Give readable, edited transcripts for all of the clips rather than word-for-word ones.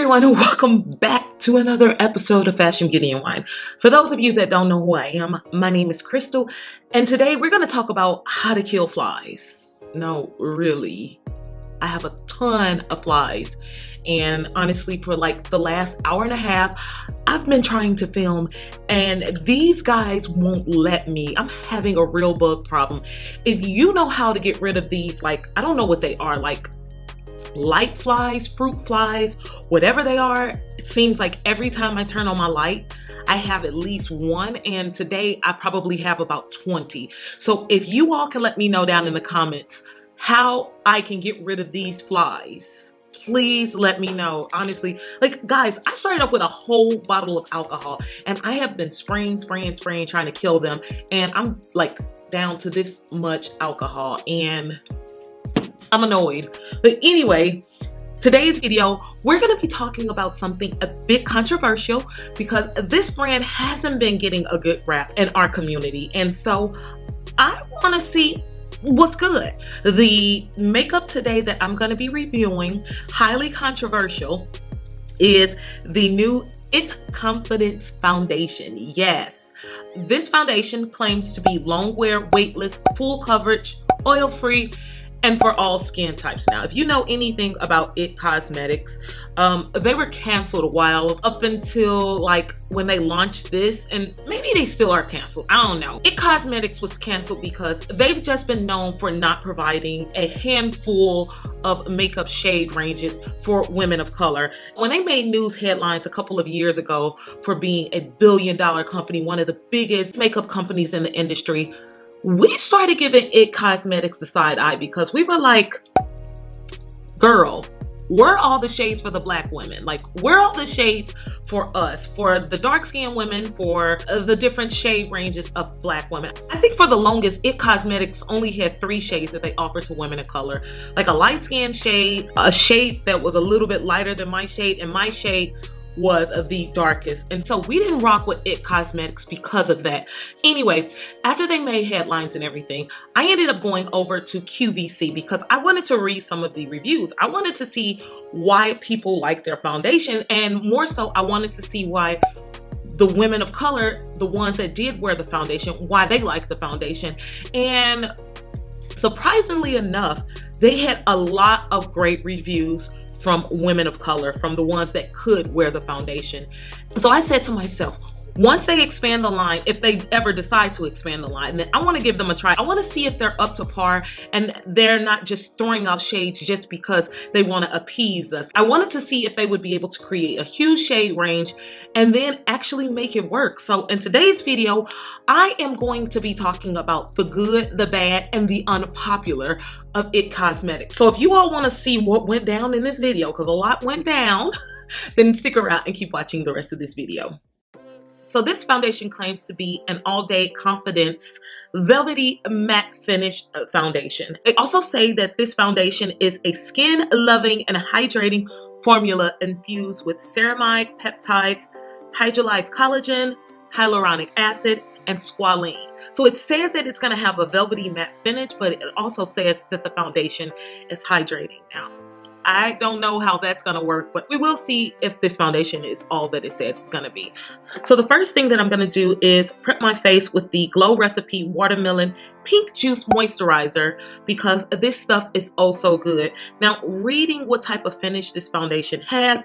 everyone, and welcome back to another episode of Fashion, Beauty, and Wine. For those of you that don't know who I am, my name is Crystal, and today we're going to talk about how to kill flies. No, really, I have a ton of flies, and honestly, for like the last hour and a half, I've been trying to film, and these guys won't let me. I'm having a real bug problem. If you know how to get rid of these, like, I don't know what they are, like light flies, fruit flies, whatever they are, it seems like every time I turn on my light, I have at least one, and today I probably have about 20. So if you all can let me know down in the comments how I can get rid of these flies, please let me know. Honestly, like, guys, I started off with a whole bottle of alcohol, and I have been spraying, trying to kill them, and I'm like down to this much alcohol, and I'm annoyed. But anyway, today's video, we're going to be talking about something a bit controversial because this brand hasn't been getting a good rap in our community. And so I want to see what's good. The makeup today that I'm going to be reviewing, highly controversial, is the new It Confidence Foundation. Yes, this foundation claims to be long wear, weightless, full coverage, oil-free, and for all skin types. Now, if you know anything about It Cosmetics, they were canceled a while up until like when they launched this, and maybe they still are canceled. I don't know. It Cosmetics was canceled because they've just been known for not providing a handful of makeup shade ranges for women of color. When they made news headlines a couple of years ago for being a billion-dollar company, one of the biggest makeup companies in the industry, we started giving It Cosmetics the side eye because we were like, girl, where are all the shades for the black women? Like, where are all the shades for us, for the dark-skinned women, for the different shade ranges of black women? I think for the longest, It Cosmetics only had 3 shades that they offered to women of color. Like a light-skinned shade, a shade that was a little bit lighter than my shade, and my shade was the darkest. And so we didn't rock with It Cosmetics because of that. Anyway, after they made headlines and everything, I ended up going over to QVC because I wanted to read some of the reviews. I wanted to see why people like their foundation, and more so, I wanted to see why the women of color, the ones that did wear the foundation, why they like the foundation. And surprisingly enough, they had a lot of great reviews from women of color, from the ones that could wear the foundation. So I said to myself, once they expand the line, if they ever decide to expand the line, then I want to give them a try. I want to see if they're up to par and they're not just throwing out shades just because they want to appease us. I wanted to see if they would be able to create a huge shade range and then actually make it work. So in today's video, I am going to be talking about the good, the bad, and the unpopular of It Cosmetics. So if you all want to see what went down in this video, because a lot went down, then stick around and keep watching the rest of this video. So this foundation claims to be an all-day confidence velvety matte finish foundation. They also say that this foundation is a skin-loving and hydrating formula infused with ceramide, peptides, hydrolyzed collagen, hyaluronic acid, and squalene. So it says that it's going to have a velvety matte finish, but it also says that the foundation is hydrating. Now, I don't know how that's going to work, but we will see if this foundation is all that it says it's going to be. So the first thing that I'm going to do is prep my face with the Glow Recipe Watermelon Pink Juice Moisturizer because this stuff is oh so good. Now, reading what type of finish this foundation has,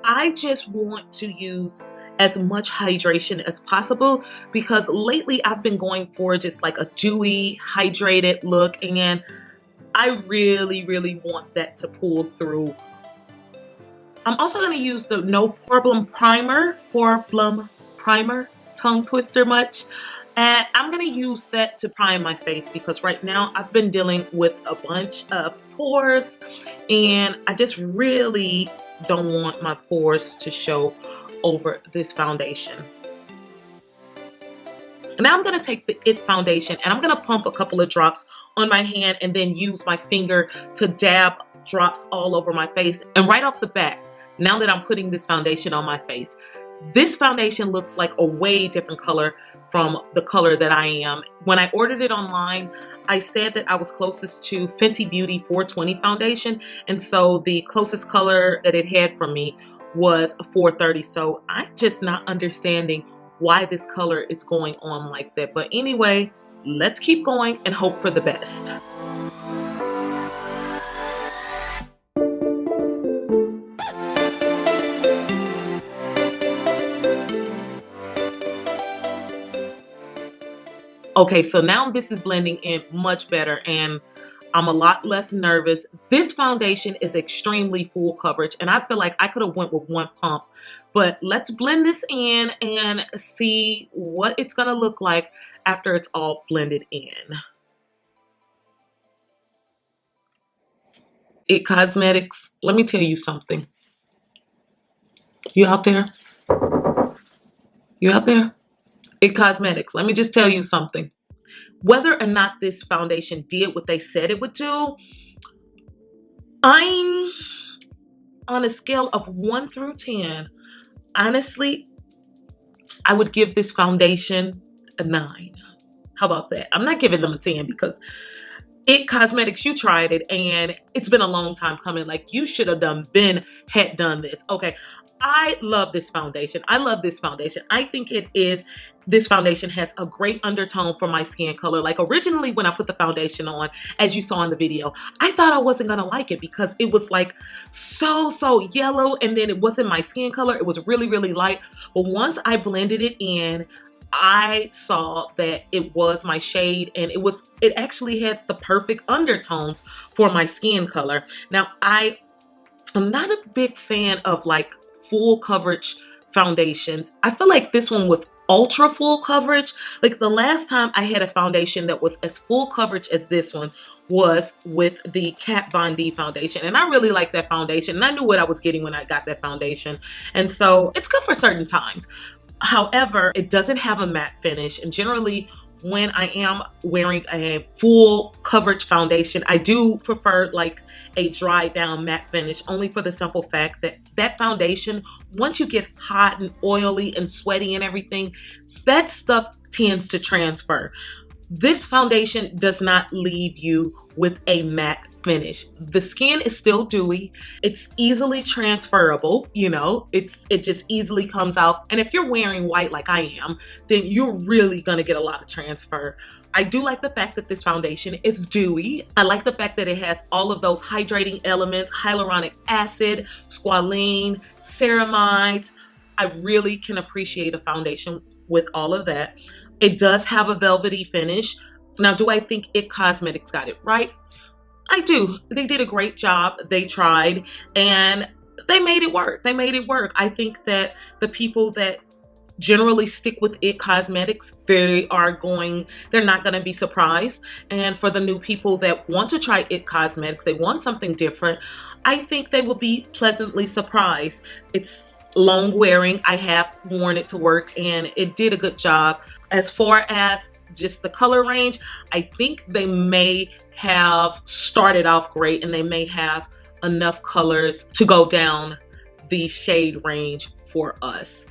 I just want to use as much hydration as possible because lately I've been going for just like a dewy, hydrated look, and I really want that to pull through. I'm also going to use the No Problem Primer, tongue twister much. And I'm going to use that to prime my face because right now I've been dealing with a bunch of pores and I just really don't want my pores to show over this foundation. Now I'm going to take the It foundation and I'm going to pump a couple of drops on my hand and then use my finger to dab drops all over my face. And right off the bat, now that I'm putting this foundation on my face, this foundation looks like a way different color from the color that I am. When I ordered it online, I said that I was closest to Fenty Beauty 420 foundation. And so the closest color that it had for me was $4.30. So I'm just not understanding why this color is going on like that. But anyway, let's keep going and hope for the best. Okay, so now this is blending in much better and I'm a lot less nervous. This foundation is extremely full coverage and I feel like I could have went with one pump, but let's blend this in and see what it's gonna look like after it's all blended in. It Cosmetics, let me tell you something. You out there? You out there? It Cosmetics, let me just tell you something. Whether or not this foundation did what they said it would do, I'm on a scale of 1 through 10. Honestly, I would give this foundation a 9. How about that? I'm not giving them a 10 because It Cosmetics, you tried it and it's been a long time coming. Like you should have done this. Okay. I love this foundation. I love this foundation. I think this foundation has a great undertone for my skin color. Like originally when I put the foundation on, as you saw in the video, I thought I wasn't gonna like it because it was like so yellow and then it wasn't my skin color. It was really, really light. But once I blended it in, I saw that it was my shade and it actually had the perfect undertones for my skin color. Now, I'm not a big fan of like full coverage foundations. I feel like this one was ultra full coverage. Like the last time I had a foundation that was as full coverage as this one was with the Kat Von D foundation. And I really like that foundation. And I knew what I was getting when I got that foundation. And so it's good for certain times. However, it doesn't have a matte finish, and generally when I am wearing a full coverage foundation, I do prefer like a dry down matte finish, only for the simple fact that that foundation, once you get hot and oily and sweaty and everything, that stuff tends to transfer. This foundation does not leave you with a matte finish. The skin is still dewy. It's easily transferable, you know, it just easily comes out. And if you're wearing white like I am, then you're really gonna get a lot of transfer. I do like the fact that this foundation is dewy. I like the fact that it has all of those hydrating elements, hyaluronic acid, squalene, ceramides. I really can appreciate a foundation with all of that. It does have a velvety finish. Now, do I think It Cosmetics got it right? I do. They did a great job. They tried and they made it work. They made it work. I think that the people that generally stick with It Cosmetics, they're not going to be surprised. And for the new people that want to try It Cosmetics, they want something different, I think they will be pleasantly surprised. It's long wearing. I have worn it to work and it did a good job. As far as just the color range, I think they may have started off great and they may have enough colors to go down the shade range for us.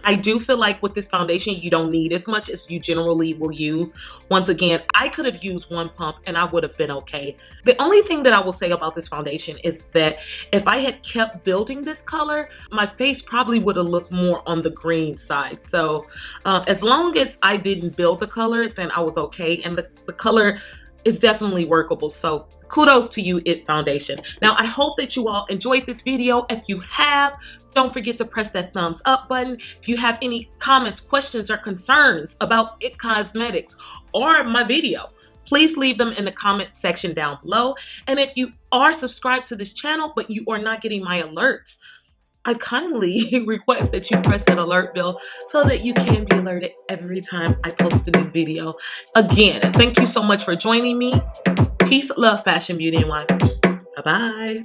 I do feel like with this foundation, you don't need as much as you generally will use. Once again, I could have used one pump and I would have been okay. The only thing that I will say about this foundation is that if I had kept building this color, my face probably would have looked more on the green side. So as long as I didn't build the color, then I was okay. And the color is definitely workable. So kudos to you, It Foundation. Now, I hope that you all enjoyed this video. If you have, don't forget to press that thumbs up button. If you have any comments, questions, or concerns about It Cosmetics or my video, please leave them in the comment section down below. And if you are subscribed to this channel, but you are not getting my alerts, I kindly request that you press that alert bell so that you can be alerted every time I post a new video. Again, thank you so much for joining me. Peace, love, fashion, beauty, and wine. Bye-bye.